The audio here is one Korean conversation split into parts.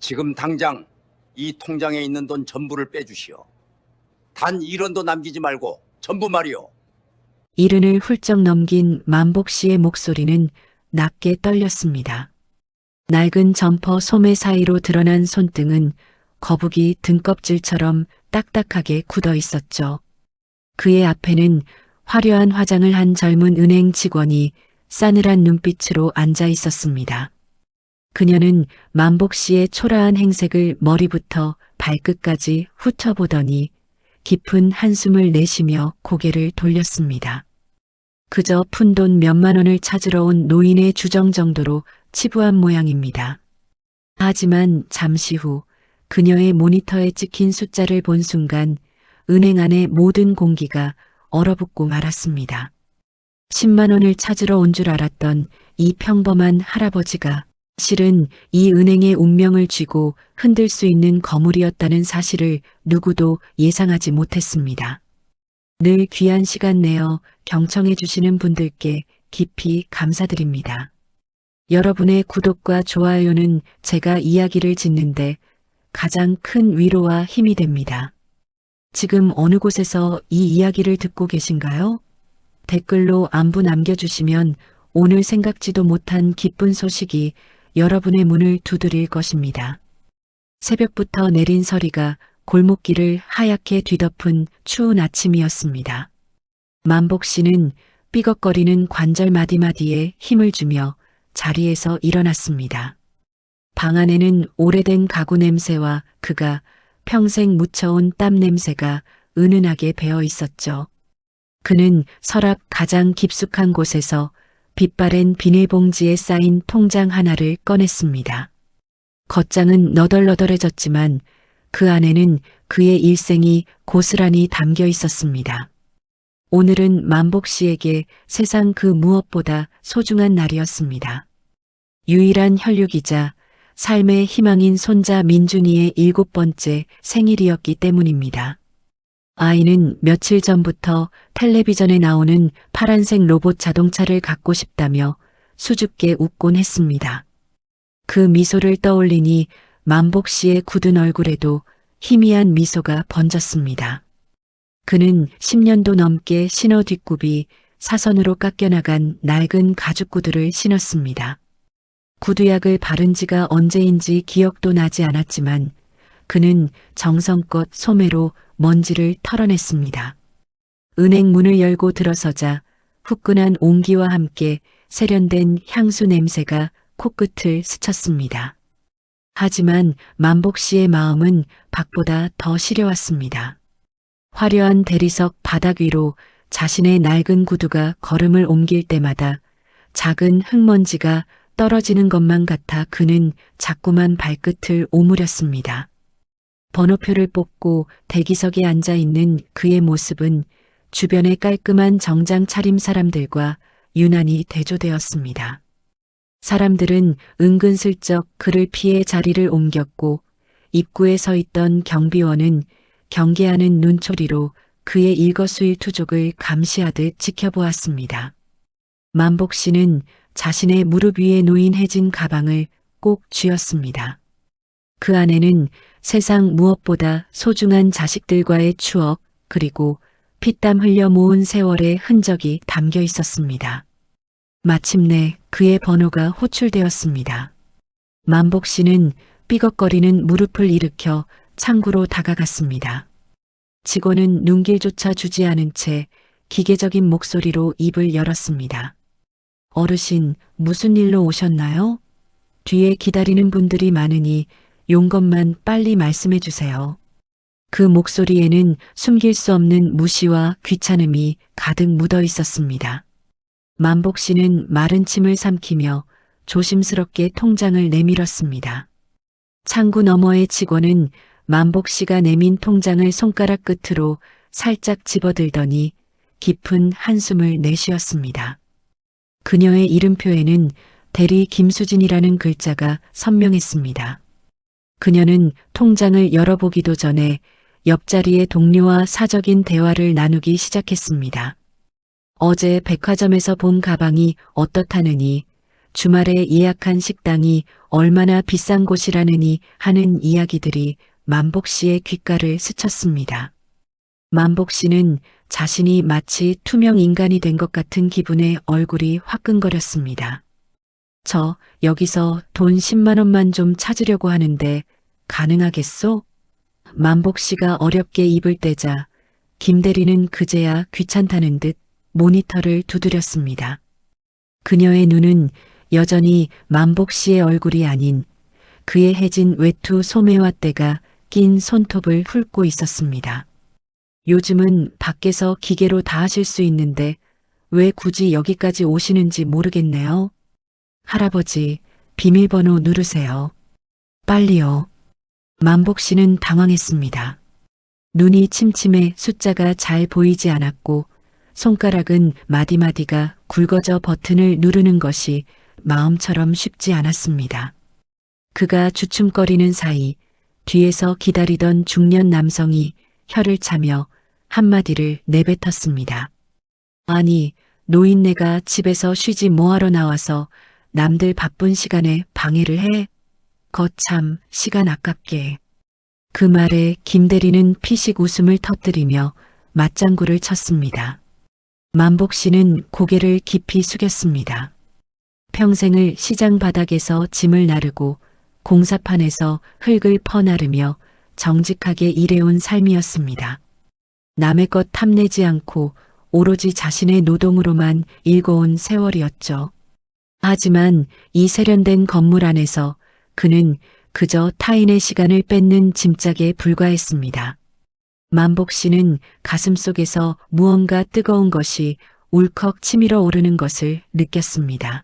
지금 당장 이 통장에 있는 돈 전부를 빼주시오. 단 1원도 남기지 말고 전부 말이오. 이른을 훌쩍 넘긴 만복 씨의 목소리는 낮게 떨렸습니다. 낡은 점퍼 소매 사이로 드러난 손등은 거북이 등껍질처럼 딱딱하게 굳어 있었죠. 그의 앞에는 화려한 화장을 한 젊은 은행 직원이 싸늘한 눈빛으로 앉아 있었습니다. 그녀는 만복 씨의 초라한 행색을 머리부터 발끝까지 훑어보더니 깊은 한숨을 내쉬며 고개를 돌렸습니다. 그저 푼돈 몇만 원을 찾으러 온 노인의 주정 정도로 치부한 모양입니다. 하지만 잠시 후 그녀의 모니터에 찍힌 숫자를 본 순간 은행 안의 모든 공기가 얼어붙고 말았습니다. 10만 원을 찾으러 온 줄 알았던 이 평범한 할아버지가 실은 이 은행의 운명을 쥐고 흔들 수 있는 거물이었다는 사실을 누구도 예상하지 못했습니다. 늘 귀한 시간 내어 경청해 주시는 분들께 깊이 감사드립니다. 여러분의 구독과 좋아요는 제가 이야기를 짓는데 가장 큰 위로와 힘이 됩니다. 지금 어느 곳에서 이 이야기를 듣고 계신가요? 댓글로 안부 남겨주시면 오늘 생각지도 못한 기쁜 소식이 여러분의 문을 두드릴 것입니다. 새벽부터 내린 서리가 골목길을 하얗게 뒤덮은 추운 아침이었습니다. 만복 씨는 삐걱거리는 관절 마디마디에 힘을 주며 자리에서 일어났습니다. 방 안에는 오래된 가구 냄새와 그가 평생 묻혀온 땀 냄새가 은은하게 배어 있었죠. 그는 서랍 가장 깊숙한 곳에서 빛바랜 비닐봉지에 쌓인 통장 하나를 꺼냈습니다. 겉장은 너덜너덜해졌지만 그 안에는 그의 일생이 고스란히 담겨 있었습니다. 오늘은 만복 씨에게 세상 그 무엇보다 소중한 날이었습니다. 유일한 혈육이자 삶의 희망인 손자 민준이의 7번째 생일이었기 때문입니다. 아이는 며칠 전부터 텔레비전에 나오는 파란색 로봇 자동차를 갖고 싶다며 수줍게 웃곤 했습니다. 그 미소를 떠올리니 만복 씨의 굳은 얼굴에도 희미한 미소가 번졌습니다. 그는 10년도 넘게 신어 뒷굽이 사선으로 깎여나간 낡은 가죽 구두를 신었습니다. 구두약을 바른 지가 언제인지 기억도 나지 않았지만 그는 정성껏 소매로 먼지를 털어냈습니다. 은행 문을 열고 들어서자 후끈한 온기와 함께 세련된 향수 냄새가 코끝을 스쳤습니다. 하지만 만복 씨의 마음은 밖보다 더 시려왔습니다. 화려한 대리석 바닥 위로 자신의 낡은 구두가 걸음을 옮길 때마다 작은 흙먼지가 떨어지는 것만 같아 그는 자꾸만 발끝을 오므렸습니다. 번호표를 뽑고 대기석에 앉아 있는 그의 모습은 주변의 깔끔한 정장 차림 사람들과 유난히 대조되었습니다. 사람들은 은근슬쩍 그를 피해 자리를 옮겼고 입구에 서 있던 경비원은 경계하는 눈초리로 그의 일거수일투족을 감시하듯 지켜보았습니다. 만복 씨는 자신의 무릎 위에 놓인 해진 가방을 꼭 쥐었습니다. 그 안에는 세상 무엇보다 소중한 자식들과의 추억 그리고 피땀 흘려 모은 세월의 흔적이 담겨 있었습니다. 마침내 그의 번호가 호출되었습니다. 만복 씨는 삐걱거리는 무릎을 일으켜 창구로 다가갔습니다. 직원은 눈길조차 주지 않은 채 기계적인 목소리로 입을 열었습니다. 어르신, 무슨 일로 오셨나요? 뒤에 기다리는 분들이 많으니 용건만 빨리 말씀해 주세요. 그 목소리에는 숨길 수 없는 무시와 귀찮음이 가득 묻어 있었습니다. 만복 씨는 마른 침을 삼키며 조심스럽게 통장을 내밀었습니다. 창구 너머의 직원은 만복 씨가 내민 통장을 손가락 끝으로 살짝 집어들더니 깊은 한숨을 내쉬었습니다. 그녀의 이름표에는 대리 김수진이라는 글자가 선명했습니다. 그녀는 통장을 열어보기도 전에 옆자리의 동료와 사적인 대화를 나누기 시작했습니다. 어제 백화점에서 본 가방이 어떻다느니 주말에 예약한 식당이 얼마나 비싼 곳이라느니 하는 이야기들이 만복 씨의 귓가를 스쳤습니다. 만복 씨는 자신이 마치 투명 인간이 된 것 같은 기분에 얼굴이 화끈거렸습니다. 저 여기서 돈 10만 원만 좀 찾으려고 하는데 가능하겠소? 만복 씨가 어렵게 입을 떼자 김 대리는 그제야 귀찮다는 듯 모니터를 두드렸습니다. 그녀의 눈은 여전히 만복 씨의 얼굴이 아닌 그의 해진 외투 소매와 때가 낀 손톱을 훑고 있었습니다. 요즘은 밖에서 기계로 다 하실 수 있는데 왜 굳이 여기까지 오시는지 모르겠네요. 할아버지, 비밀번호 누르세요. 빨리요. 만복 씨는 당황했습니다. 눈이 침침해 숫자가 잘 보이지 않았고 손가락은 마디마디가 굵어져 버튼을 누르는 것이 마음처럼 쉽지 않았습니다. 그가 주춤거리는 사이 뒤에서 기다리던 중년 남성이 혀를 차며 한마디를 내뱉었습니다. 아니, 노인네가 집에서 쉬지 뭐하러 나와서 남들 바쁜 시간에 방해를 해? 거참 시간 아깝게. 그 말에 김 대리는 피식 웃음을 터뜨리며 맞장구를 쳤습니다. 만복 씨는 고개를 깊이 숙였습니다. 평생을 시장 바닥에서 짐을 나르고 공사판에서 흙을 퍼나르며 정직하게 일해온 삶이었습니다. 남의 것 탐내지 않고 오로지 자신의 노동으로만 일궈온 세월이었죠. 하지만 이 세련된 건물 안에서 그는 그저 타인의 시간을 뺏는 짐짝에 불과했습니다. 만복 씨는 가슴속에서 무언가 뜨거운 것이 울컥 치밀어 오르는 것을 느꼈습니다.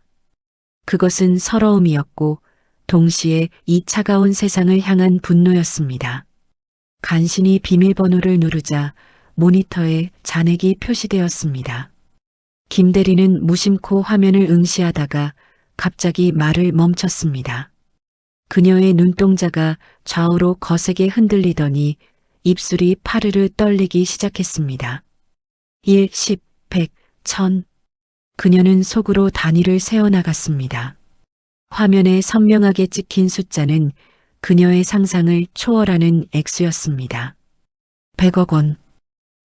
그것은 서러움이었고 동시에 이 차가운 세상을 향한 분노였습니다. 간신히 비밀번호를 누르자 모니터에 잔액이 표시되었습니다. 김 대리는 무심코 화면을 응시하다가 갑자기 말을 멈췄습니다. 그녀의 눈동자가 좌우로 거세게 흔들리더니 입술이 파르르 떨리기 시작했습니다. 1, 10, 100, 1000. 그녀는 속으로 단위를 세어나갔습니다. 화면에 선명하게 찍힌 숫자는 그녀의 상상을 초월하는 액수였습니다. 100억 원.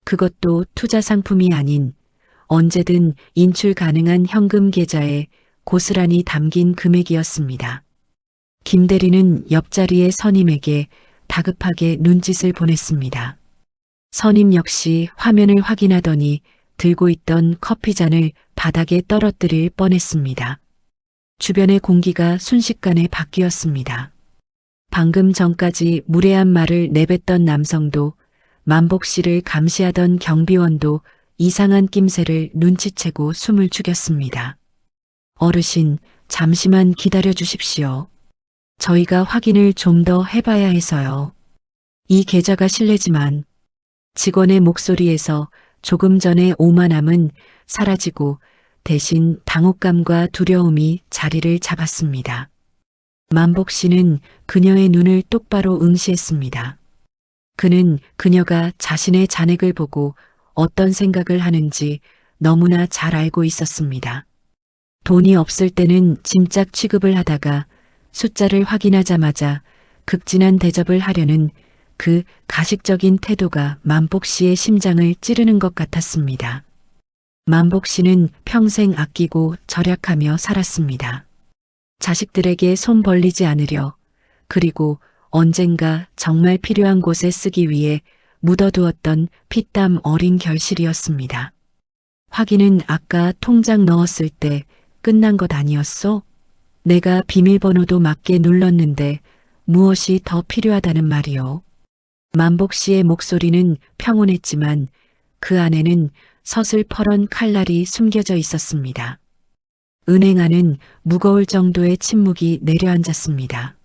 그것도 투자 상품이 아닌 언제든 인출 가능한 현금 계좌에 고스란히 담긴 금액이었습니다. 김 대리는 옆자리의 선임에게 다급하게 눈짓을 보냈습니다. 선임 역시 화면을 확인하더니 들고 있던 커피잔을 바닥에 떨어뜨릴 뻔했습니다. 주변의 공기가 순식간에 바뀌었습니다. 방금 전까지 무례한 말을 내뱉던 남성도 만복 씨를 감시하던 경비원도 이상한 낌새를 눈치채고 숨을 죽였습니다. 어르신, 잠시만 기다려 주십시오. 저희가 확인을 좀 더 해봐야 해서요. 이 계좌가 실례지만 직원의 목소리에서 조금 전의 오만함은 사라지고 대신 당혹감과 두려움이 자리를 잡았습니다. 만복 씨는 그녀의 눈을 똑바로 응시했습니다. 그는 그녀가 자신의 잔액을 보고 어떤 생각을 하는지 너무나 잘 알고 있었습니다. 돈이 없을 때는 짐짝 취급을 하다가 숫자를 확인하자마자 극진한 대접을 하려는 그 가식적인 태도가 만복 씨의 심장을 찌르는 것 같았습니다. 만복 씨는 평생 아끼고 절약하며 살았습니다. 자식들에게 손 벌리지 않으려, 그리고 언젠가 정말 필요한 곳에 쓰기 위해 묻어두었던 피땀 어린 결실이었습니다. 확인은 아까 통장 넣었을 때 끝난 것 아니었소? 내가 비밀번호도 맞게 눌렀는데 무엇이 더 필요하다는 말이오. 만복 씨의 목소리는 평온했지만 그 안에는 서슬퍼런 칼날이 숨겨져 있었습니다. 은행 안은 무거울 정도의 침묵이 내려앉았습니다.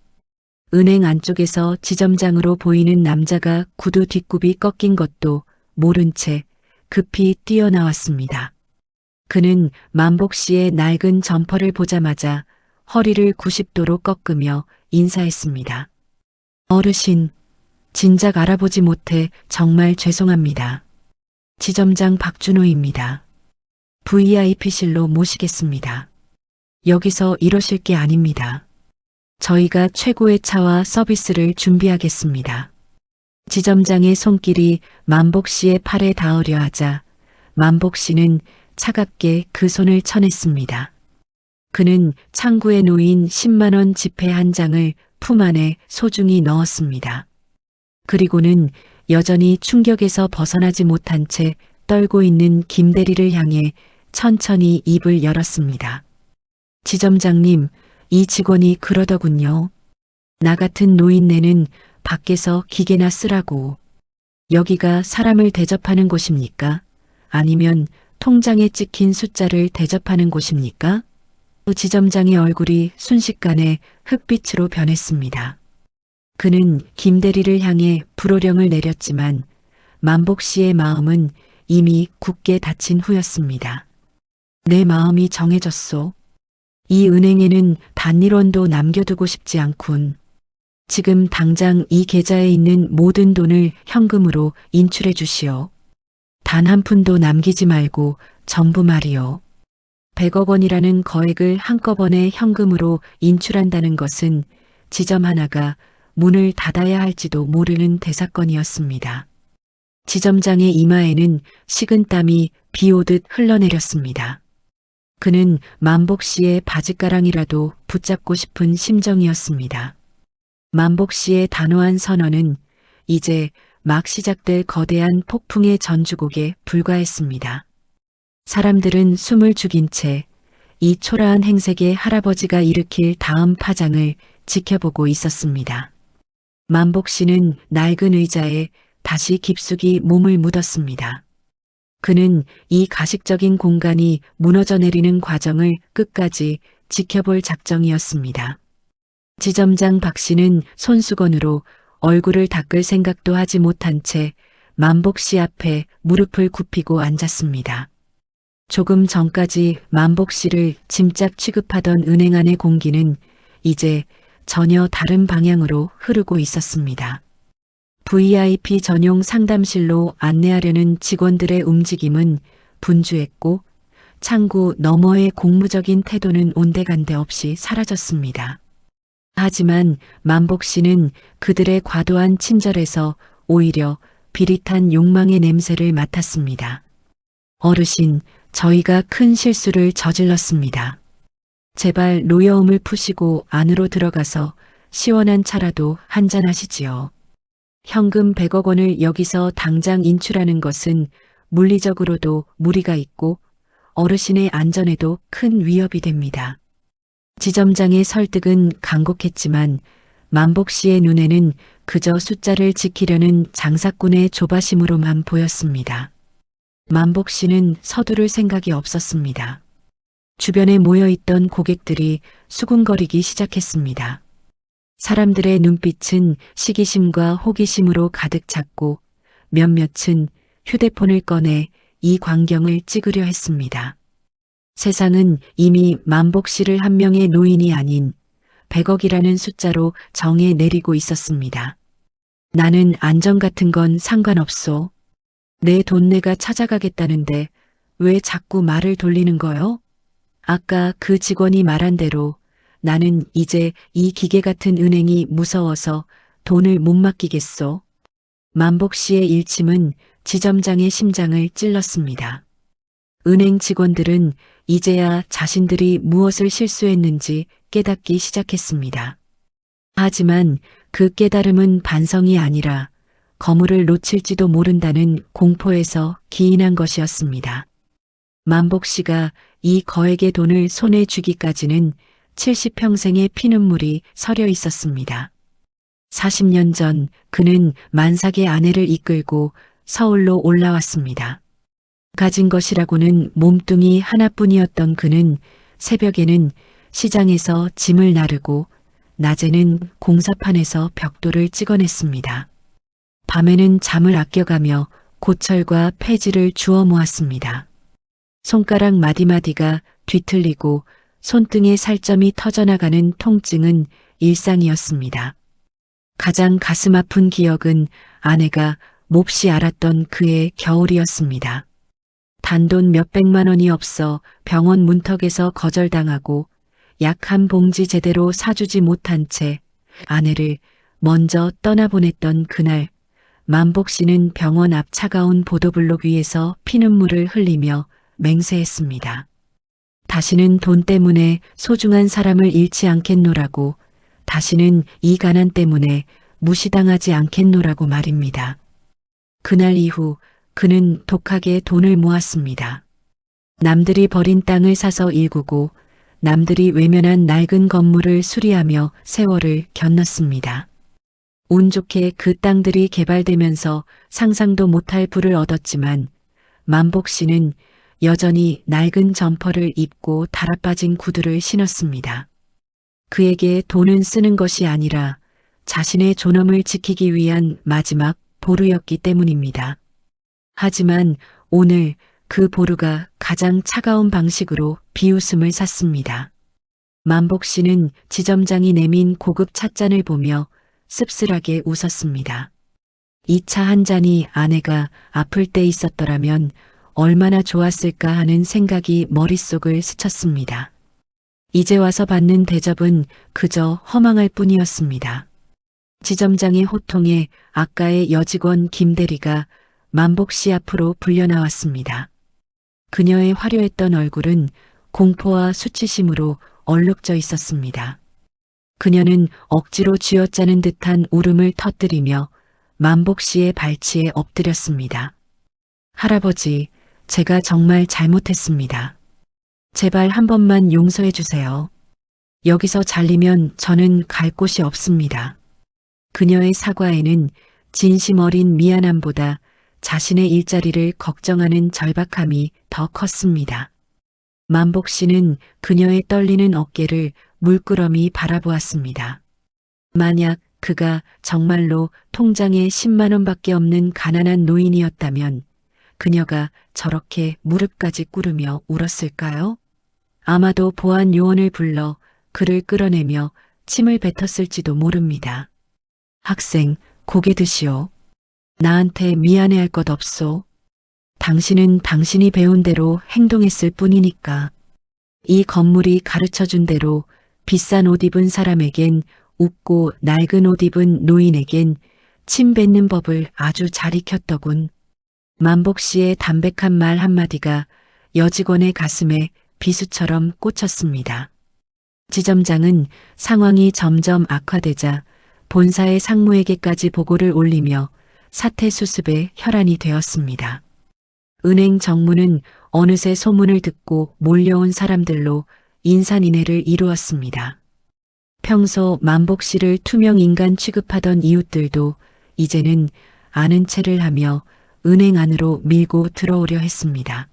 은행 안쪽에서 지점장으로 보이는 남자가 구두 뒷굽이 꺾인 것도 모른 채 급히 뛰어나왔습니다. 그는 만복 씨의 낡은 점퍼를 보자마자 허리를 90도로 꺾으며 인사했습니다. 어르신, 진작 알아보지 못해 정말 죄송합니다. 지점장 박준호입니다. VIP실로 모시겠습니다. 여기서 이러실 게 아닙니다. 저희가 최고의 차와 서비스를 준비하겠습니다. 지점장의 손길이 만복 씨의 팔에 닿으려 하자 만복 씨는 차갑게 그 손을 쳐냈습니다. 그는 창구에 놓인 10만 원 지폐 한 장을 품 안에 소중히 넣었습니다. 그리고는 여전히 충격에서 벗어나지 못한 채 떨고 있는 김대리를 향해 천천히 입을 열었습니다. 지점장님, 이 직원이 그러더군요. 나 같은 노인네는 밖에서 기계나 쓰라고. 여기가 사람을 대접하는 곳입니까? 아니면 통장에 찍힌 숫자를 대접하는 곳입니까? 지점장의 얼굴이 순식간에 흑빛으로 변했습니다. 그는 김대리를 향해 불호령을 내렸지만 만복 씨의 마음은 이미 굳게 닫힌 후였습니다. 내 마음이 정해졌소. 이 은행에는 단일원도 남겨두고 싶지 않군. 지금 당장 이 계좌에 있는 모든 돈을 현금으로 인출해 주시오. 단 한 푼도 남기지 말고 전부 말이오. 100억 원이라는 거액을 한꺼번에 현금으로 인출한다는 것은 지점 하나가 문을 닫아야 할지도 모르는 대사건이었습니다. 지점장의 이마에는 식은땀이 비 오듯 흘러내렸습니다. 그는 만복 씨의 바짓가랑이라도 붙잡고 싶은 심정이었습니다. 만복 씨의 단호한 선언은 이제 막 시작될 거대한 폭풍의 전주곡에 불과했습니다. 사람들은 숨을 죽인 채 이 초라한 행색의 할아버지가 일으킬 다음 파장을 지켜보고 있었습니다. 만복 씨는 낡은 의자에 다시 깊숙이 몸을 묻었습니다. 그는 이 가식적인 공간이 무너져 내리는 과정을 끝까지 지켜볼 작정이었습니다. 지점장 박 씨는 손수건으로 얼굴을 닦을 생각도 하지 못한 채 만복 씨 앞에 무릎을 굽히고 앉았습니다. 조금 전까지 만복 씨를 짐짝 취급하던 은행 안의 공기는 이제 전혀 다른 방향으로 흐르고 있었습니다. VIP 전용 상담실로 안내하려는 직원들의 움직임은 분주했고 창구 너머의 공무적인 태도는 온데간데 없이 사라졌습니다. 하지만 만복 씨는 그들의 과도한 친절에서 오히려 비릿한 욕망의 냄새를 맡았습니다. 어르신, 저희가 큰 실수를 저질렀습니다. 제발 노여움을 푸시고 안으로 들어가서 시원한 차라도 한잔하시지요. 현금 100억 원을 여기서 당장 인출하는 것은 물리적으로도 무리가 있고 어르신의 안전에도 큰 위협이 됩니다. 지점장의 설득은 간곡했지만 만복 씨의 눈에는 그저 숫자를 지키려는 장사꾼의 조바심으로만 보였습니다. 만복 씨는 서두를 생각이 없었습니다. 주변에 모여있던 고객들이 수군거리기 시작했습니다. 사람들의 눈빛은 시기심과 호기심으로 가득 찼고 몇몇은 휴대폰을 꺼내 이 광경을 찍으려 했습니다. 세상은 이미 만복 씨를 한 명의 노인이 아닌 100억이라는 숫자로 정해 내리고 있었습니다. 나는 안전 같은 건 상관없소. 내 돈 내가 찾아가겠다는데 왜 자꾸 말을 돌리는 거요? 아까 그 직원이 말한 대로 나는 이제 이 기계 같은 은행이 무서워서 돈을 못 맡기겠소. 만복 씨의 일침은 지점장의 심장을 찔렀습니다. 은행 직원들은 이제야 자신들이 무엇을 실수했는지 깨닫기 시작했습니다. 하지만 그 깨달음은 반성이 아니라 거물을 놓칠지도 모른다는 공포에서 기인한 것이었습니다. 만복 씨가 이 거액의 돈을 손에 쥐기까지는 70평생의 피눈물이 서려 있었습니다. 40년 전 그는 만삭의 아내를 이끌고 서울로 올라왔습니다. 가진 것이라고는 몸뚱이 하나뿐이었던 그는 새벽에는 시장에서 짐을 나르고 낮에는 공사판에서 벽돌을 찍어냈습니다. 밤에는 잠을 아껴가며 고철과 폐지를 주워 모았습니다. 손가락 마디마디가 뒤틀리고 손등에 살점이 터져나가는 통증은 일상이었습니다. 가장 가슴 아픈 기억은 아내가 몹시 알았던 그의 겨울이었습니다. 단돈 몇백만 원이 없어 병원 문턱에서 거절당하고 약 한 봉지 제대로 사주지 못한 채 아내를 먼저 떠나보냈던 그날, 만복 씨는 병원 앞 차가운 보도블록 위에서 피눈물을 흘리며 맹세했습니다. 다시는 돈 때문에 소중한 사람을 잃지 않겠노라고, 다시는 이 가난 때문에 무시당하지 않겠노라고 말입니다. 그날 이후 그는 독하게 돈을 모았습니다. 남들이 버린 땅을 사서 일구고, 남들이 외면한 낡은 건물을 수리하며 세월을 견뎠습니다. 운 좋게 그 땅들이 개발되면서 상상도 못할 부를 얻었지만 만복 씨는 여전히 낡은 점퍼를 입고 달아빠진 구두를 신었습니다. 그에게 돈은 쓰는 것이 아니라 자신의 존엄을 지키기 위한 마지막 보루였기 때문입니다. 하지만 오늘 그 보루가 가장 차가운 방식으로 비웃음을 샀습니다. 만복 씨는 지점장이 내민 고급 찻잔을 보며 씁쓸하게 웃었습니다. 이 차 한 잔이 아내가 아플 때 있었더라면 얼마나 좋았을까 하는 생각이 머릿속을 스쳤습니다. 이제 와서 받는 대접은 그저 허망할 뿐이었습니다. 지점장의 호통에 아까의 여직원 김대리가 만복 씨 앞으로 불려나왔습니다. 그녀의 화려했던 얼굴은 공포와 수치심으로 얼룩져 있었습니다. 그녀는 억지로 쥐어짜는 듯한 울음을 터뜨리며 만복 씨의 발치에 엎드렸습니다. 할아버지, 제가 정말 잘못했습니다. 제발 한 번만 용서해 주세요. 여기서 잘리면 저는 갈 곳이 없습니다. 그녀의 사과에는 진심 어린 미안함보다 자신의 일자리를 걱정하는 절박함이 더 컸습니다. 만복 씨는 그녀의 떨리는 어깨를 물끄러미 바라보았습니다. 만약 그가 정말로 통장에 10만 원밖에 없는 가난한 노인이었다면 그녀가 저렇게 무릎까지 꿇으며 울었을까요? 아마도 보안 요원을 불러 그를 끌어내며 침을 뱉었을지도 모릅니다. 학생, 고개 드시오. 나한테 미안해할 것 없소. 당신은 당신이 배운 대로 행동했을 뿐이니까. 이 건물이 가르쳐준 대로 비싼 옷 입은 사람에겐 웃고 낡은 옷 입은 노인에겐 침 뱉는 법을 아주 잘 익혔더군. 만복 씨의 담백한 말 한마디가 여직원의 가슴에 비수처럼 꽂혔습니다. 지점장은 상황이 점점 악화되자 본사의 상무에게까지 보고를 올리며 사태 수습에 혈안이 되었습니다. 은행 정문은 어느새 소문을 듣고 몰려온 사람들로 인산인해를 이루었습니다. 평소 만복 씨를 투명 인간 취급하던 이웃들도 이제는 아는 체를 하며 은행 안으로 밀고 들어오려 했습니다.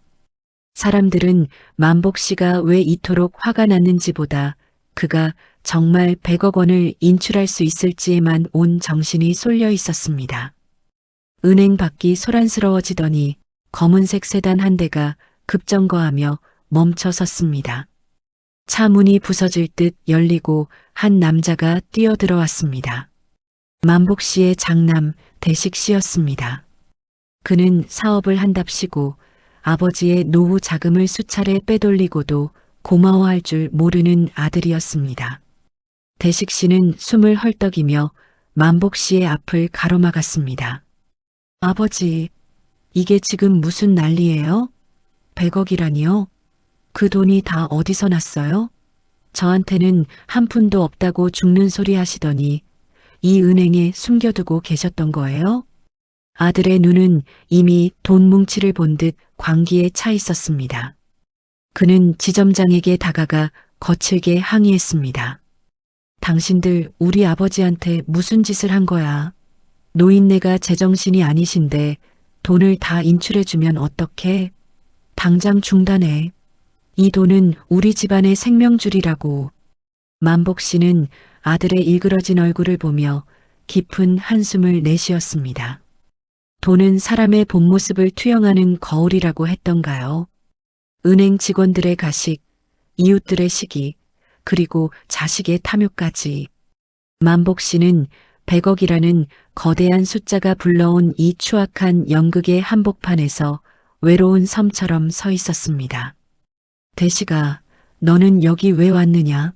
사람들은 만복 씨가 왜 이토록 화가 났는지보다 그가 정말 100억 원을 인출할 수 있을지에만 온 정신이 쏠려 있었습니다. 은행 밖이 소란스러워지더니 검은색 세단 한 대가 급정거하며 멈춰 섰습니다. 차 문이 부서질 듯 열리고 한 남자가 뛰어들어왔습니다. 만복 씨의 장남 대식 씨였습니다. 그는 사업을 한답시고 아버지의 노후 자금을 수차례 빼돌리고도 고마워할 줄 모르는 아들이었습니다. 대식 씨는 숨을 헐떡이며 만복 씨의 앞을 가로막았습니다. 아버지, 이게 지금 무슨 난리예요? 100억이라니요? 그 돈이 다 어디서 났어요? 저한테는 한 푼도 없다고 죽는 소리 하시더니 이 은행에 숨겨두고 계셨던 거예요? 아들의 눈은 이미 돈 뭉치를 본 듯 광기에 차 있었습니다. 그는 지점장에게 다가가 거칠게 항의했습니다. 당신들 우리 아버지한테 무슨 짓을 한 거야? 노인네가 제정신이 아니신데 돈을 다 인출해주면 어떡해? 당장 중단해. 이 돈은 우리 집안의 생명줄이라고. 만복 씨는 아들의 일그러진 얼굴을 보며 깊은 한숨을 내쉬었습니다. 돈은 사람의 본 모습을 투영하는 거울이라고 했던가요? 은행 직원들의 가식, 이웃들의 시기, 그리고 자식의 탐욕까지. 만복 씨는 100억이라는 거대한 숫자가 불러온 이 추악한 연극의 한복판에서 외로운 섬처럼 서 있었습니다. 대식아, 너는 여기 왜 왔느냐?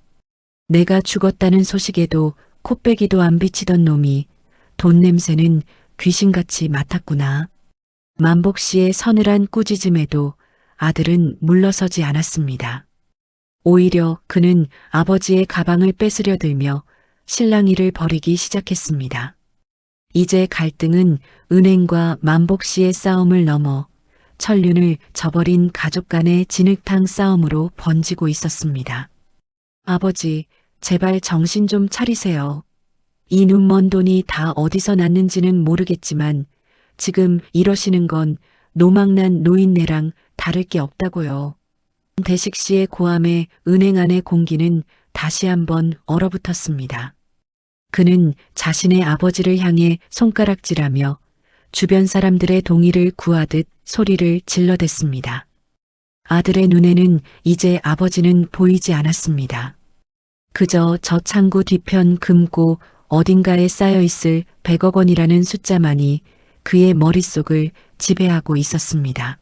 내가 죽었다는 소식에도 코빼기도 안 비치던 놈이 돈 냄새는 귀신같이 맡았구나. 만복 씨의 서늘한 꾸짖음에도 아들은 물러서지 않았습니다. 오히려 그는 아버지의 가방을 뺏으려 들며 실랑이를 벌이기 시작했습니다. 이제 갈등은 은행과 만복 씨의 싸움을 넘어 천륜을 저버린 가족 간의 진흙탕 싸움으로 번지고 있었습니다. 아버지, 제발 정신 좀 차리세요. 이 눈먼 돈이 다 어디서 났는지는 모르겠지만 지금 이러시는 건 노망난 노인네랑 다를 게 없다고요. 대식 씨의 고함에 은행 안의 공기는 다시 한번 얼어붙었습니다. 그는 자신의 아버지를 향해 손가락질하며 주변 사람들의 동의를 구하듯 소리를 질러댔습니다. 아들의 눈에는 이제 아버지는 보이지 않았습니다. 그저 저 창구 뒤편 금고 어딘가에 쌓여있을 100억 원이라는 숫자만이 그의 머릿속을 지배하고 있었습니다.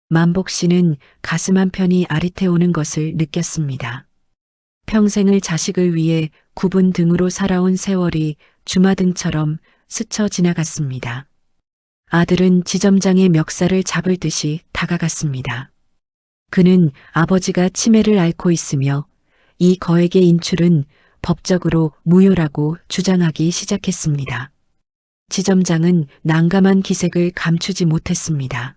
만복 씨는 가슴 한편이 아릿해오는 것을 느꼈습니다. 평생을 자식을 위해 굽은 등으로 살아온 세월이 주마등처럼 스쳐 지나갔습니다. 아들은 지점장의 멱살을 잡을 듯이 다가갔습니다. 그는 아버지가 치매를 앓고 있으며 이 거액의 인출은 법적으로 무효라고 주장하기 시작했습니다. 지점장은 난감한 기색을 감추지 못했습니다.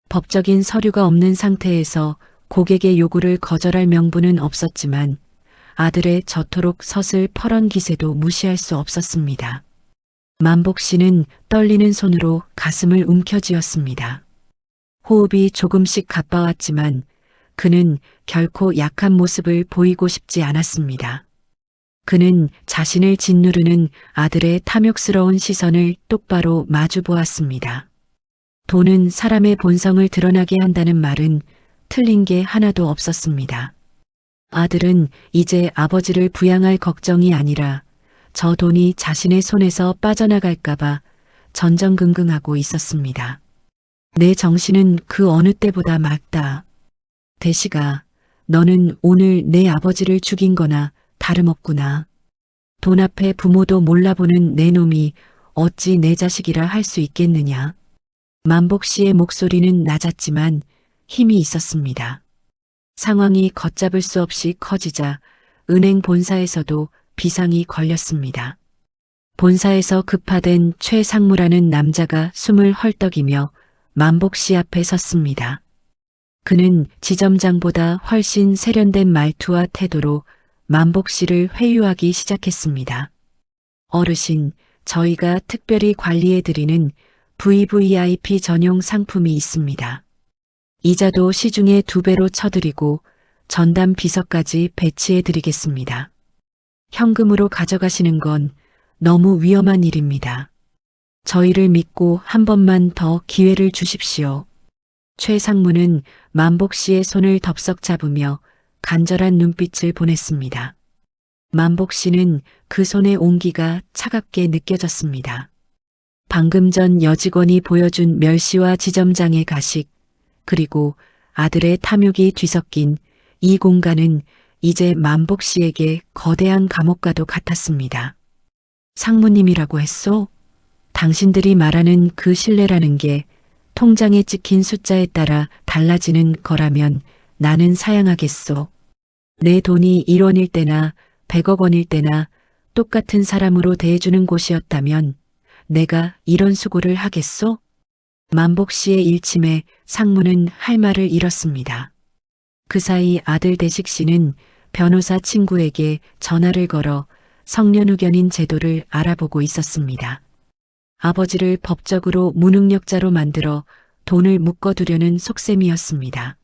법적인 서류가 없는 상태에서 고객의 요구를 거절할 명분은 없었지만 아들의 저토록 서슬 펄은 기세도 무시할 수 없었습니다. 만복 씨는 떨리는 손으로 가슴을 움켜쥐었습니다. 호흡이 조금씩 가빠왔지만 그는 결코 약한 모습을 보이고 싶지 않았습니다. 그는 자신을 짓누르는 아들의 탐욕스러운 시선을 똑바로 마주 보았습니다. 돈은 사람의 본성을 드러나게 한다는 말은 틀린 게 하나도 없었습니다. 아들은 이제 아버지를 부양할 걱정이 아니라 저 돈이 자신의 손에서 빠져나갈까봐 전전긍긍하고 있었습니다. 내 정신은 그 어느 때보다 맑다. 대식아, 너는 오늘 내 아버지를 죽인 거나 다름없구나. 돈 앞에 부모도 몰라보는 내 놈이 어찌 내 자식이라 할 수 있겠느냐. 만복 씨의 목소리는 낮았지만 힘이 있었습니다. 상황이 걷잡을 수 없이 커지자 은행 본사에서도 비상이 걸렸습니다. 본사에서 급파된 최상무라는 남자가 숨을 헐떡이며 만복 씨 앞에 섰습니다. 그는 지점장보다 훨씬 세련된 말투와 태도로 만복 씨를 회유하기 시작했습니다. 어르신, 저희가 특별히 관리해드리는 VVIP 전용 상품이 있습니다. 이자도 시중에 2배로 쳐드리고 전담 비서까지 배치해드리겠습니다. 현금으로 가져가시는 건 너무 위험한 일입니다. 저희를 믿고 한 번만 더 기회를 주십시오. 최 상무는 만복 씨의 손을 덥석 잡으며 간절한 눈빛을 보냈습니다. 만복 씨는 그 손의 온기가 차갑게 느껴졌습니다. 방금 전 여직원이 보여준 멸시와 지점장의 가식, 그리고 아들의 탐욕이 뒤섞인 이 공간은 이제 만복 씨에게 거대한 감옥과도 같았습니다. 상무님이라고 했소? 당신들이 말하는 그 신뢰라는 게 통장에 찍힌 숫자에 따라 달라지는 거라면 나는 사양하겠소. 내 돈이 1원일 때나 100억 원일 때나 똑같은 사람으로 대해주는 곳이었다면 내가 이런 수고를 하겠소? 만복 씨의 일침에 상무는 할 말을 잃었습니다. 그 사이 아들 대식 씨는 변호사 친구에게 전화를 걸어 성년후견인 제도를 알아보고 있었습니다. 아버지를 법적으로 무능력자로 만들어 돈을 묶어두려는 속셈이었습니다.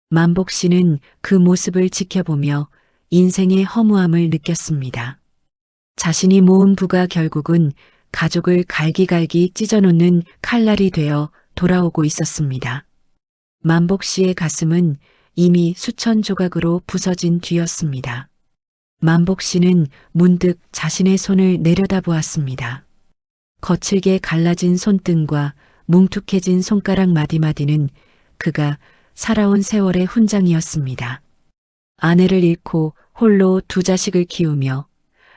만복 씨는 그 모습을 지켜보며 인생의 허무함을 느꼈습니다. 자신이 모은 부가 결국은 가족을 갈기갈기 찢어놓는 칼날이 되어 돌아오고 있었습니다. 만복 씨의 가슴은 이미 수천 조각으로 부서진 뒤였습니다. 만복 씨는 문득 자신의 손을 내려다보았습니다. 거칠게 갈라진 손등과 뭉툭해진 손가락 마디마디는 그가 살아온 세월의 훈장이었습니다. 아내를 잃고 홀로 두 자식을 키우며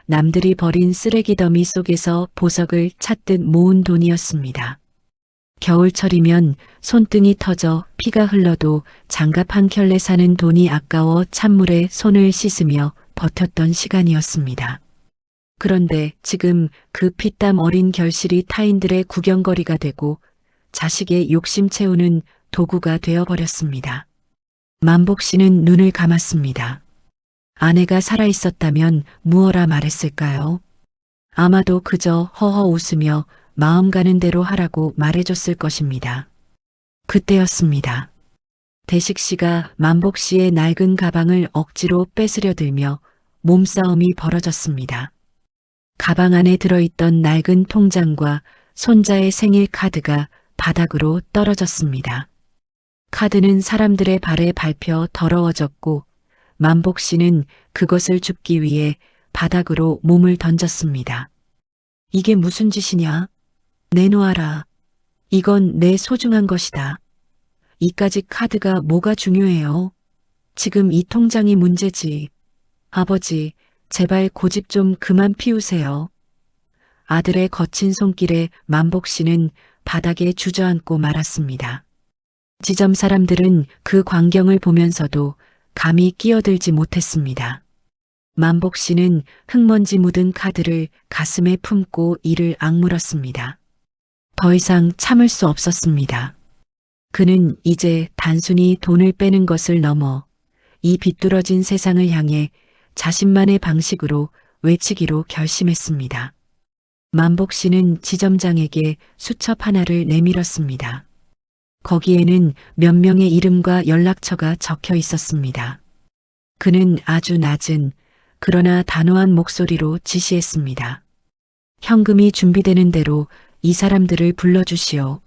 남들이 버린 쓰레기 더미 속에서 보석을 찾듯 모은 돈이었습니다. 겨울철이면 손등이 터져 피가 흘러도 장갑 한 켤레 사는 돈이 아까워 찬물에 손을 씻으며 버텼던 시간이었습니다. 그런데 지금 그 피땀 어린 결실이 타인들의 구경거리가 되고 자식의 욕심 채우는 도구가 되어버렸습니다. 만복 씨는 눈을 감았습니다. 아내가 살아있었다면 무어라 말했을까요? 아마도 그저 허허 웃으며 마음 가는 대로 하라고 말해줬을 것입니다. 그때였습니다. 대식 씨가 만복 씨의 낡은 가방을 억지로 뺏으려 들며 몸싸움이 벌어졌습니다. 가방 안에 들어있던 낡은 통장과 손자의 생일 카드가 바닥으로 떨어졌습니다. 카드는 사람들의 발에 밟혀 더러워졌고 만복 씨는 그것을 줍기 위해 바닥으로 몸을 던졌습니다. 이게 무슨 짓이냐? 내놓아라. 이건 내 소중한 것이다. 이까짓 카드가 뭐가 중요해요? 지금 이 통장이 문제지. 아버지, 제발 고집 좀 그만 피우세요. 아들의 거친 손길에 만복 씨는 바닥에 주저앉고 말았습니다. 지점 사람들은 그 광경을 보면서도 감히 끼어들지 못했습니다. 만복 씨는 흙먼지 묻은 카드를 가슴에 품고 이를 악물었습니다. 더 이상 참을 수 없었습니다. 그는 이제 단순히 돈을 빼는 것을 넘어 이 비뚤어진 세상을 향해 자신만의 방식으로 외치기로 결심했습니다. 만복 씨는 지점장에게 수첩 하나를 내밀었습니다. 거기에는 몇 명의 이름과 연락처가 적혀 있었습니다. 그는 아주 낮은 그러나 단호한 목소리로 지시했습니다. 현금이 준비되는 대로 이 사람들을 불러주시오.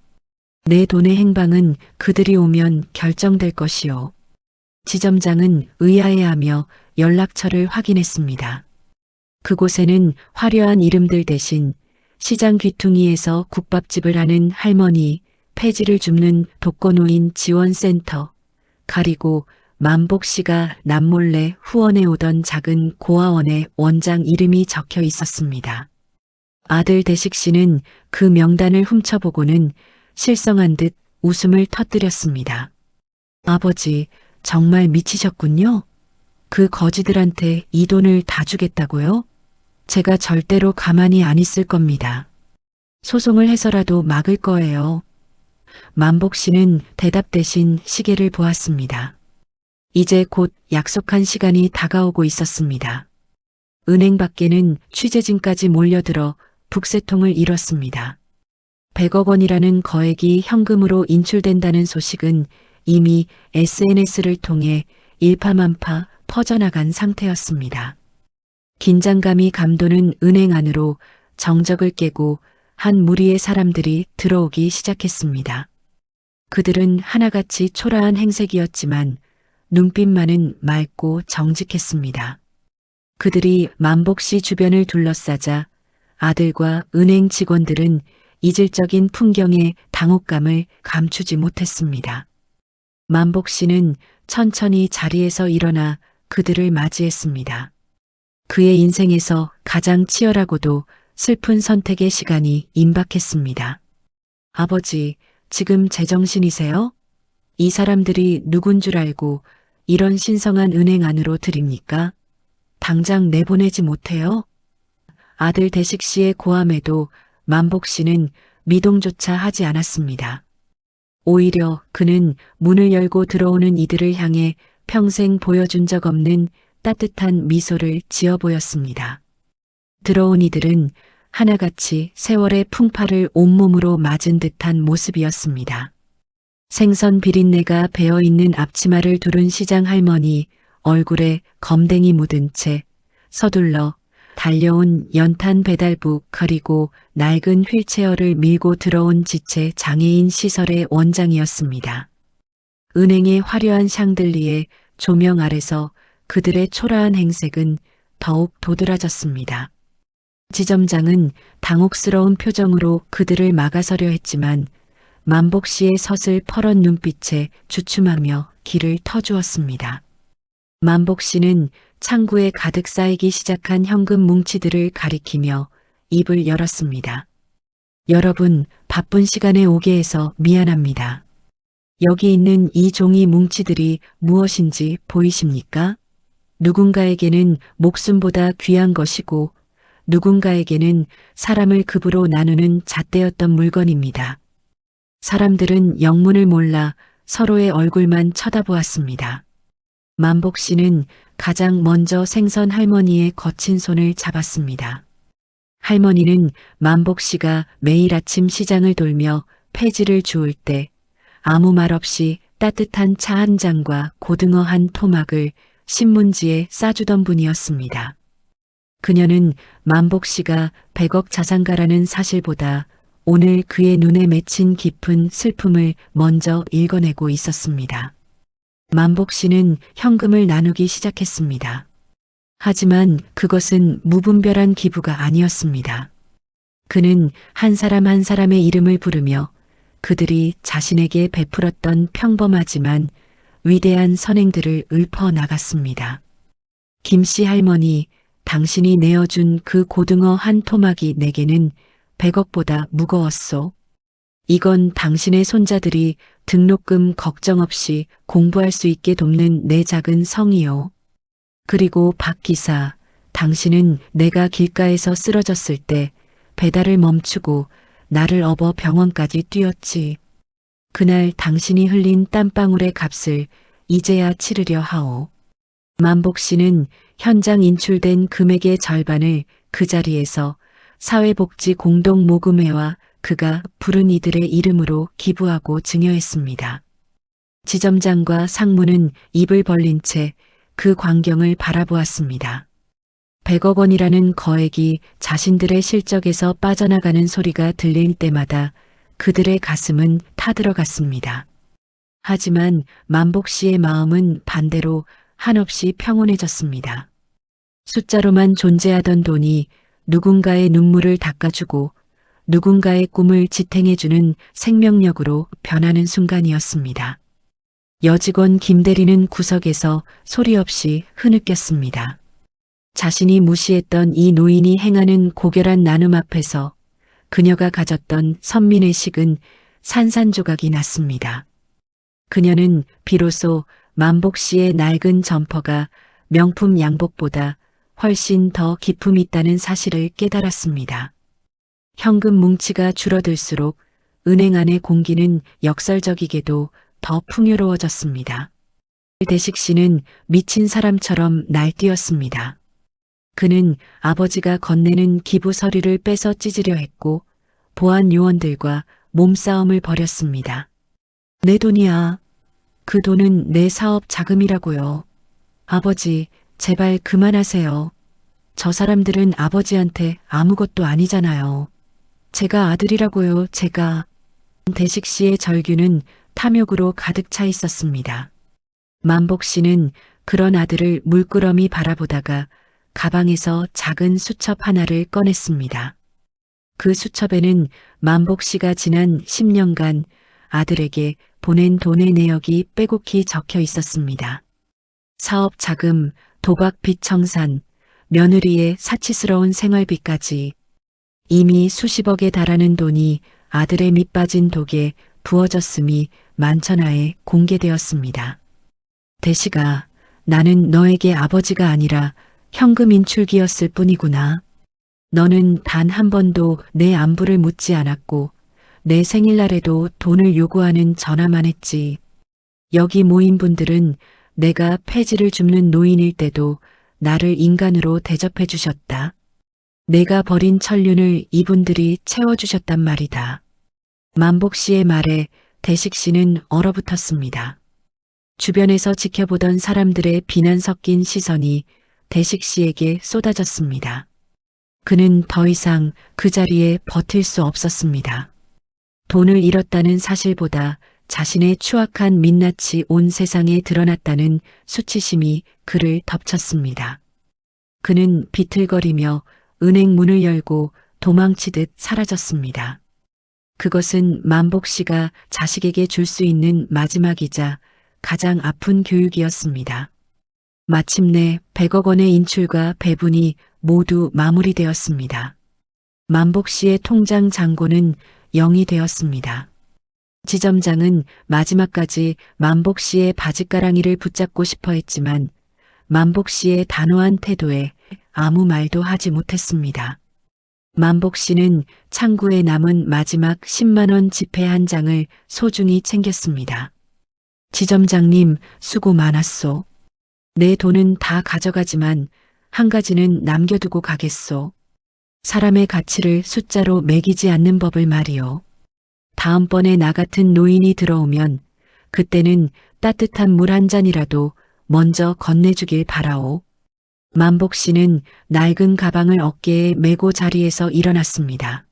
내 돈의 행방은 그들이 오면 결정될 것이오. 지점장은 의아해하며 연락처를 확인했습니다. 그곳에는 화려한 이름들 대신 시장 귀퉁이에서 국밥집을 하는 할머니, 폐지를 줍는 독거노인 지원센터, 그리고 만복 씨가 남몰래 후원해 오던 작은 고아원의 원장 이름이 적혀 있었습니다. 아들 대식 씨는 그 명단을 훔쳐보고는 실성한 듯 웃음을 터뜨렸습니다. 아버지, 정말 미치셨군요. 그 거지들한테 이 돈을 다 주겠다고요? 제가 절대로 가만히 안 있을 겁니다. 소송을 해서라도 막을 거예요. 만복 씨는 대답 대신 시계를 보았습니다. 이제 곧 약속한 시간이 다가오고 있었습니다. 은행 밖에는 취재진까지 몰려들어 북새통을 이뤘습니다. 100억 원이라는 거액이 현금으로 인출된다는 소식은 이미 SNS를 통해 일파만파 퍼져나간 상태였습니다. 긴장감이 감도는 은행 안으로 정적을 깨고 한 무리의 사람들이 들어오기 시작했습니다. 그들은 하나같이 초라한 행색이었지만 눈빛만은 맑고 정직했습니다. 그들이 만복 씨 주변을 둘러싸자 아들과 은행 직원들은 이질적인 풍경의 당혹감을 감추지 못했습니다. 만복 씨는 천천히 자리에서 일어나 그들을 맞이했습니다. 그의 인생에서 가장 치열하고도 슬픈 선택의 시간이 임박했습니다. 아버지, 지금 제정신이세요? 이 사람들이 누군 줄 알고 이런 신성한 은행 안으로 들입니까? 당장 내보내지 못해요? 아들 대식 씨의 고함에도 만복 씨는 미동조차 하지 않았습니다. 오히려 그는 문을 열고 들어오는 이들을 향해 평생 보여준 적 없는 따뜻한 미소를 지어 보였습니다. 들어온 이들은 하나같이 세월의 풍파를 온몸으로 맞은 듯한 모습이었습니다. 생선 비린내가 배어있는 앞치마를 두른 시장 할머니, 얼굴에 검댕이 묻은 채 서둘러 달려온 연탄 배달부 그리고 낡은 휠체어를 밀고 들어온 지체 장애인 시설의 원장이었습니다. 은행의 화려한 샹들리에 조명 아래서 그들의 초라한 행색은 더욱 도드라졌습니다. 지점장은 당혹스러운 표정으로 그들을 막아서려 했지만 만복 씨의 서슬 퍼런 눈빛에 주춤하며 길을 터주었습니다. 만복 씨는 창구에 가득 쌓이기 시작한 현금 뭉치들을 가리키며 입을 열었습니다. 여러분, 바쁜 시간에 오게 해서 미안합니다. 여기 있는 이 종이 뭉치들이 무엇인지 보이십니까? 누군가에게는 목숨보다 귀한 것이고 누군가에게는 사람을 급으로 나누는 잣대였던 물건입니다. 사람들은 영문을 몰라 서로의 얼굴만 쳐다보았습니다. 만복 씨는 가장 먼저 생선 할머니의 거친 손을 잡았습니다. 할머니는 만복 씨가 매일 아침 시장을 돌며 폐지를 주울 때 아무 말 없이 따뜻한 차 한 잔과 고등어 한 토막을 신문지에 싸주던 분이었습니다. 그녀는 만복 씨가 100억 자산가라는 사실보다 오늘 그의 눈에 맺힌 깊은 슬픔을 먼저 읽어내고 있었습니다. 만복 씨는 현금을 나누기 시작했습니다. 하지만 그것은 무분별한 기부가 아니었습니다. 그는 한 사람 한 사람의 이름을 부르며 그들이 자신에게 베풀었던 평범하지만 위대한 선행들을 읊어 나갔습니다. 김씨 할머니, 당신이 내어준 그 고등어 한 토막이 내게는 100억보다 무거웠소. 이건 당신의 손자들이 등록금 걱정 없이 공부할 수 있게 돕는 내 작은 성이요. 그리고 박 기사, 당신은 내가 길가에서 쓰러졌을 때 배달을 멈추고 나를 업어 병원까지 뛰었지. 그날 당신이 흘린 땀방울의 값을 이제야 치르려 하오. 만복 씨는 현장 인출된 금액의 절반을 그 자리에서 사회복지 공동모금회와 그가 부른 이들의 이름으로 기부하고 증여했습니다. 지점장과 상무는 입을 벌린 채 그 광경을 바라보았습니다. 100억 원이라는 거액이 자신들의 실적에서 빠져나가는 소리가 들릴 때마다 그들의 가슴은 타들어갔습니다. 하지만 만복 씨의 마음은 반대로 한없이 평온해졌습니다. 숫자로만 존재하던 돈이 누군가의 눈물을 닦아주고 누군가의 꿈을 지탱해주는 생명력으로 변하는 순간이었습니다. 여직원 김대리는 구석에서 소리 없이 흐느꼈습니다. 자신이 무시했던 이 노인이 행하는 고결한 나눔 앞에서 그녀가 가졌던 선민의 식은 산산조각이 났습니다. 그녀는 비로소 만복 씨의 낡은 점퍼가 명품 양복보다 훨씬 더 기품이 있다는 사실을 깨달았습니다. 현금 뭉치가 줄어들수록 은행 안의 공기는 역설적이게도 더 풍요로워졌습니다. 대식 씨는 미친 사람처럼 날뛰었습니다. 그는 아버지가 건네는 기부 서류를 뺏어 찢으려 했고 보안 요원들과 몸싸움을 벌였습니다. 내 돈이야. 그 돈은 내 사업 자금이라고요. 아버지, 제발 그만하세요. 저 사람들은 아버지한테 아무것도 아니잖아요. 제가 아들이라고요, 제가. 대식 씨의 절규는 탐욕으로 가득 차 있었습니다. 만복 씨는 그런 아들을 물끄러미 바라보다가 가방에서 작은 수첩 하나를 꺼냈습니다. 그 수첩에는 만복 씨가 지난 10년간 아들에게 보낸 돈의 내역이 빼곡히 적혀 있었습니다. 사업 자금, 도박 빚 청산, 며느리의 사치스러운 생활비까지 이미 수십억에 달하는 돈이 아들의 밑빠진 독에 부어졌음이 만천하에 공개되었습니다. 대식아, 나는 너에게 아버지가 아니라 현금 인출기였을 뿐이구나. 너는 단 한 번도 내 안부를 묻지 않았고 내 생일날에도 돈을 요구하는 전화만 했지. 여기 모인 분들은 내가 폐지를 줍는 노인일 때도 나를 인간으로 대접해 주셨다. 내가 버린 천륜을 이분들이 채워주셨단 말이다. 만복 씨의 말에 대식 씨는 얼어붙었습니다. 주변에서 지켜보던 사람들의 비난 섞인 시선이 대식 씨에게 쏟아졌습니다. 그는 더 이상 그 자리에 버틸 수 없었습니다. 돈을 잃었다는 사실보다 자신의 추악한 민낯이 온 세상에 드러났다는 수치심이 그를 덮쳤습니다. 그는 비틀거리며 은행 문을 열고 도망치듯 사라졌습니다. 그것은 만복 씨가 자식에게 줄 수 있는 마지막이자 가장 아픈 교육이었습니다. 마침내 100억 원의 인출과 배분이 모두 마무리되었습니다. 만복 씨의 통장 잔고는 0이 되었습니다. 지점장은 마지막까지 만복 씨의 바짓가랑이를 붙잡고 싶어 했지만 만복 씨의 단호한 태도에 아무 말도 하지 못했습니다. 만복 씨는 창구에 남은 마지막 10만 원 지폐 한 장을 소중히 챙겼습니다. 지점장님, 수고 많았소. 내 돈은 다 가져가지만 한 가지는 남겨두고 가겠소. 사람의 가치를 숫자로 매기지 않는 법을 말이오. 다음번에 나 같은 노인이 들어오면 그때는 따뜻한 물 한 잔이라도 먼저 건네주길 바라오. 만복 씨는 낡은 가방을 어깨에 메고 자리에서 일어났습니다.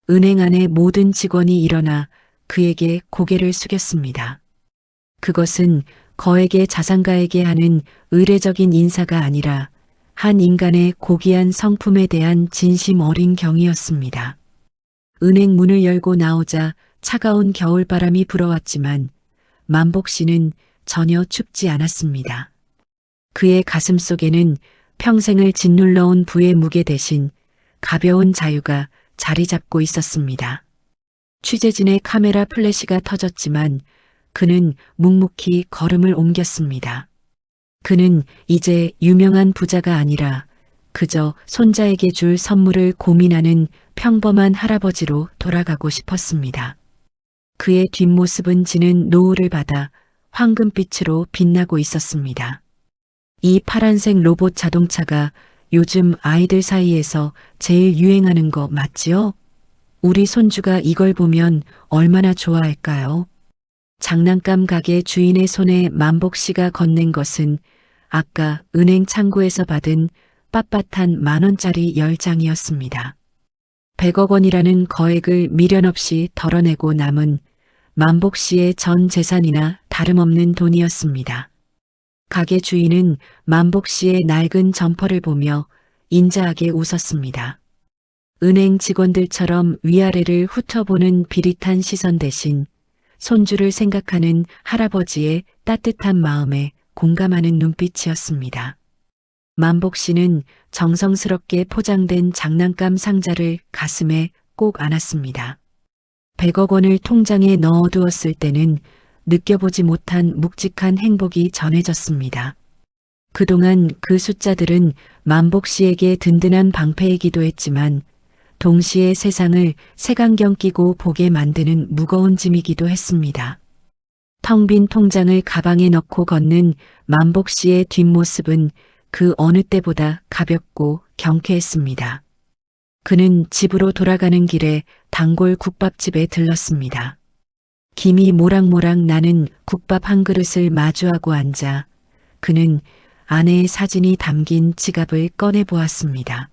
은행 안의 모든 직원이 일어나 그에게 고개를 숙였습니다. 그것은 거액의 자산가에게 하는 의례적인 인사가 아니라 한 인간의 고귀한 성품에 대한 진심 어린 경의였습니다. 은행 문을 열고 나오자 차가운 겨울바람이 불어왔지만 만복 씨는 전혀 춥지 않았습니다. 그의 가슴 속에는 평생을 짓눌러온 부의 무게 대신 가벼운 자유가 자리 잡고 있었습니다. 취재진의 카메라 플래시가 터졌지만 그는 묵묵히 걸음을 옮겼습니다. 그는 이제 유명한 부자가 아니라 그저 손자에게 줄 선물을 고민하는 평범한 할아버지로 돌아가고 싶었습니다. 그의 뒷모습은 지는 노을을 받아 황금빛으로 빛나고 있었습니다. 이 파란색 로봇 자동차가 요즘 아이들 사이에서 제일 유행하는 거 맞지요? 우리 손주가 이걸 보면 얼마나 좋아할까요? 장난감 가게 주인의 손에 만복 씨가 건넨 것은 아까 은행 창구에서 받은 빳빳한 10,000원짜리 10장이었습니다. 100억 원이라는 거액을 미련 없이 덜어내고 남은 만복 씨의 전 재산이나 다름없는 돈이었습니다. 가게 주인은 만복 씨의 낡은 점퍼를 보며 인자하게 웃었습니다. 은행 직원들처럼 위아래를 훑어보는 비릿한 시선 대신 손주를 생각하는 할아버지의 따뜻한 마음에 공감하는 눈빛이었습니다. 만복 씨는 정성스럽게 포장된 장난감 상자를 가슴에 꼭 안았습니다. 100억 원을 통장에 넣어두었을 때는 느껴보지 못한 묵직한 행복이 전해졌습니다. 그동안 그 숫자들은 만복 씨에게 든든한 방패이기도 했지만 동시에 세상을 색안경 끼고 보게 만드는 무거운 짐이기도 했습니다. 텅 빈 통장을 가방에 넣고 걷는 만복 씨의 뒷모습은 그 어느 때보다 가볍고 경쾌했습니다. 그는 집으로 돌아가는 길에 단골 국밥집에 들렀습니다. 김이 모락모락 나는 국밥 한 그릇을 마주하고 앉아 그는 아내의 사진이 담긴 지갑을 꺼내 보았습니다.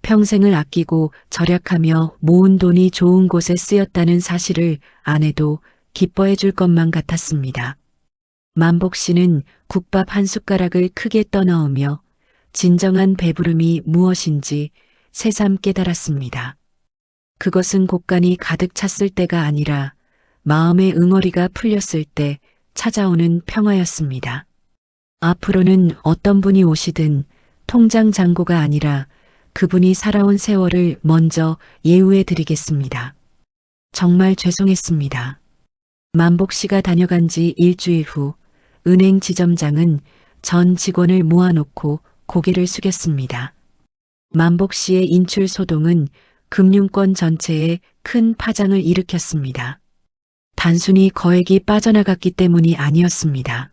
평생을 아끼고 절약하며 모은 돈이 좋은 곳에 쓰였다는 사실을 아내도 기뻐해 줄 것만 같았습니다. 만복 씨는 국밥 한 숟가락을 크게 떠넣으며 진정한 배부름이 무엇인지 새삼 깨달았습니다. 그것은 곳간이 가득 찼을 때가 아니라 마음의 응어리가 풀렸을 때 찾아오는 평화였습니다. 앞으로는 어떤 분이 오시든 통장 잔고가 아니라 그분이 살아온 세월을 먼저 예우해 드리겠습니다. 정말 죄송했습니다. 만복 씨가 다녀간 지 일주일 후 은행 지점장은 전 직원을 모아놓고 고개를 숙였습니다. 만복 씨의 인출 소동은 금융권 전체에 큰 파장을 일으켰습니다. 단순히 거액이 빠져나갔기 때문이 아니었습니다.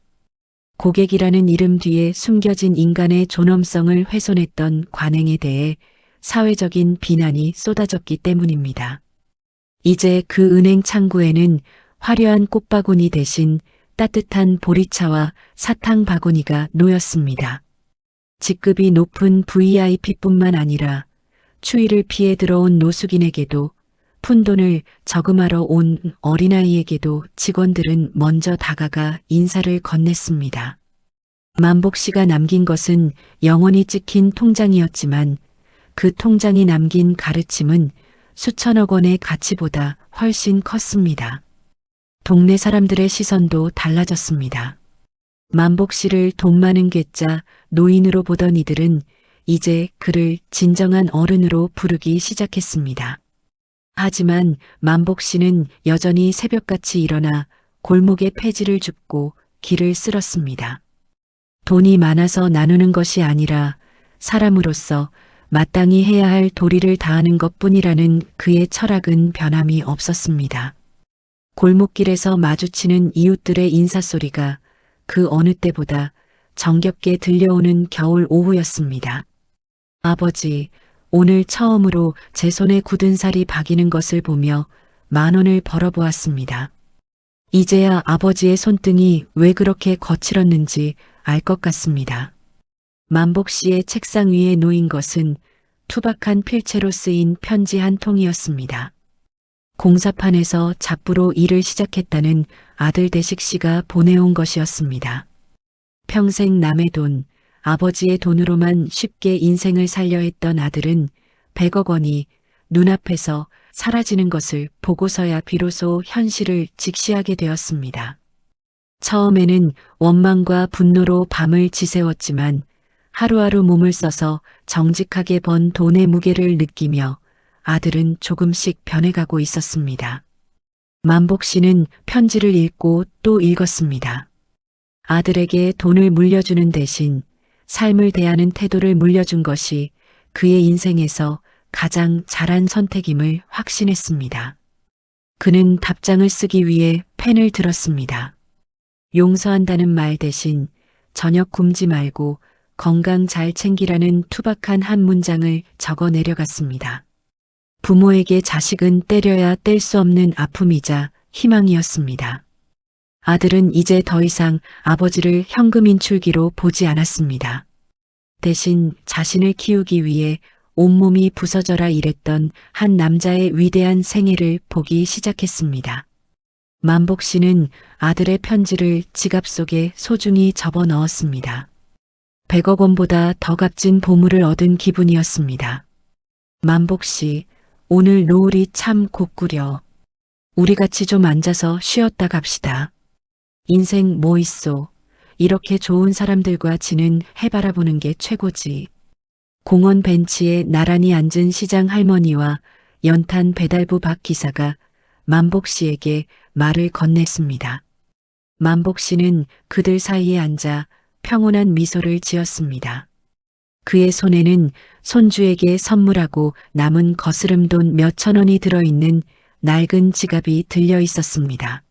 고객이라는 이름 뒤에 숨겨진 인간의 존엄성을 훼손했던 관행에 대해 사회적인 비난이 쏟아졌기 때문입니다. 이제 그 은행 창구에는 화려한 꽃바구니 대신 따뜻한 보리차와 사탕 바구니가 놓였습니다. 직급이 높은 VIP뿐만 아니라 추위를 피해 들어온 노숙인에게도 푼돈을 저금하러 온 어린아이에게도 직원들은 먼저 다가가 인사를 건넸습니다. 만복 씨가 남긴 것은 영원히 찍힌 통장이었지만 그 통장이 남긴 가르침은 수천억 원의 가치보다 훨씬 컸습니다. 동네 사람들의 시선도 달라졌습니다. 만복 씨를 돈 많은 괴짜 노인으로 보던 이들은 이제 그를 진정한 어른으로 부르기 시작했습니다. 하지만 만복 씨는 여전히 새벽같이 일어나 골목에 폐지를 줍고 길을 쓸었습니다. 돈이 많아서 나누는 것이 아니라 사람으로서 마땅히 해야 할 도리를 다하는 것뿐이라는 그의 철학은 변함이 없었습니다. 골목길에서 마주치는 이웃들의 인사소리가 그 어느 때보다 정겹게 들려오는 겨울 오후였습니다. 아버지, 오늘 처음으로 제 손에 굳은 살이 박이는 것을 보며 10,000원을 벌어보았습니다. 이제야 아버지의 손등이 왜 그렇게 거칠었는지 알 것 같습니다. 만복 씨의 책상 위에 놓인 것은 투박한 필체로 쓰인 편지 한 통이었습니다. 공사판에서 잡부로 일을 시작했다는 아들 대식 씨가 보내온 것이었습니다. 평생 남의 돈, 아버지의 돈으로만 쉽게 인생을 살려 했던 아들은 100억 원이 눈앞에서 사라지는 것을 보고서야 비로소 현실을 직시하게 되었습니다. 처음에는 원망과 분노로 밤을 지새웠지만 하루하루 몸을 써서 정직하게 번 돈의 무게를 느끼며 아들은 조금씩 변해가고 있었습니다. 만복 씨는 편지를 읽고 또 읽었습니다. 아들에게 돈을 물려주는 대신 삶을 대하는 태도를 물려준 것이 그의 인생에서 가장 잘한 선택임을 확신했습니다. 그는 답장을 쓰기 위해 펜을 들었습니다. 용서한다는 말 대신 저녁 굶지 말고 건강 잘 챙기라는 투박한 한 문장을 적어 내려갔습니다. 부모에게 자식은 때려야 뗄 수 없는 아픔이자 희망이었습니다. 아들은 이제 더 이상 아버지를 현금 인출기로 보지 않았습니다. 대신 자신을 키우기 위해 온몸이 부서져라 일했던 한 남자의 위대한 생애를 보기 시작했습니다. 만복 씨는 아들의 편지를 지갑 속에 소중히 접어 넣었습니다. 100억 원보다 더 값진 보물을 얻은 기분이었습니다. 만복 씨, 오늘 노을이 참 곱구려. 우리 같이 좀 앉아서 쉬었다 갑시다. 인생 뭐 있소. 이렇게 좋은 사람들과 지는 해 바라보는 게 최고지. 공원 벤치에 나란히 앉은 시장 할머니와 연탄 배달부 박 기사가 만복 씨에게 말을 건넸습니다. 만복 씨는 그들 사이에 앉아 평온한 미소를 지었습니다. 그의 손에는 손주에게 선물하고 남은 거스름돈 몇천 원이 들어있는 낡은 지갑이 들려 있었습니다.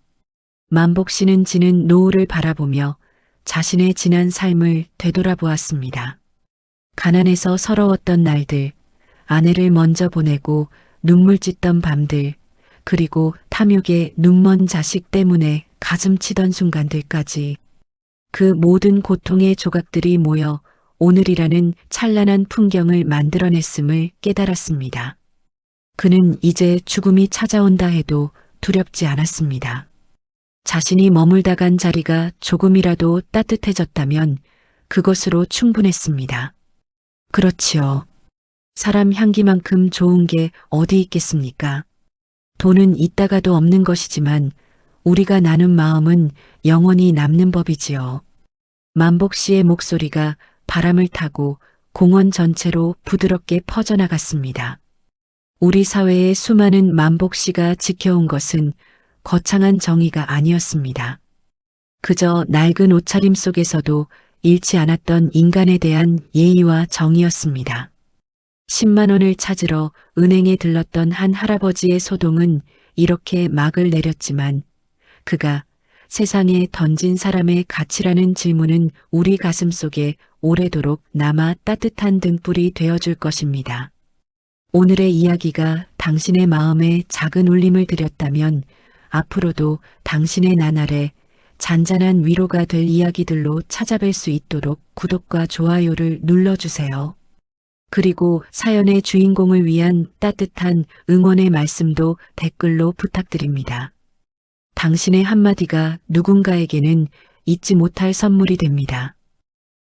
만복 씨는 지는 노을을 바라보며 자신의 지난 삶을 되돌아보았습니다. 가난해서 서러웠던 날들, 아내를 먼저 보내고 눈물 찢던 밤들, 그리고 탐욕에 눈먼 자식 때문에 가슴 치던 순간들까지 그 모든 고통의 조각들이 모여 오늘이라는 찬란한 풍경을 만들어냈음을 깨달았습니다. 그는 이제 죽음이 찾아온다 해도 두렵지 않았습니다. 자신이 머물다 간 자리가 조금이라도 따뜻해졌다면 그것으로 충분했습니다. 그렇지요. 사람 향기만큼 좋은 게 어디 있겠습니까? 돈은 있다가도 없는 것이지만 우리가 나눈 마음은 영원히 남는 법이지요. 만복 씨의 목소리가 바람을 타고 공원 전체로 부드럽게 퍼져나갔습니다. 우리 사회의 수많은 만복 씨가 지켜온 것은 거창한 정의가 아니었습니다. 그저 낡은 옷차림 속에서도 잃지 않았던 인간에 대한 예의와 정의였습니다. 10만 원을 찾으러 은행에 들렀던 한 할아버지의 소동은 이렇게 막을 내렸지만 그가 세상에 던진 사람의 가치라는 질문은 우리 가슴 속에 오래도록 남아 따뜻한 등불이 되어줄 것입니다. 오늘의 이야기가 당신의 마음에 작은 울림을 드렸다면 앞으로도 당신의 나날에 잔잔한 위로가 될 이야기들로 찾아뵐 수 있도록 구독과 좋아요를 눌러주세요. 그리고 사연의 주인공을 위한 따뜻한 응원의 말씀도 댓글로 부탁드립니다. 당신의 한마디가 누군가에게는 잊지 못할 선물이 됩니다.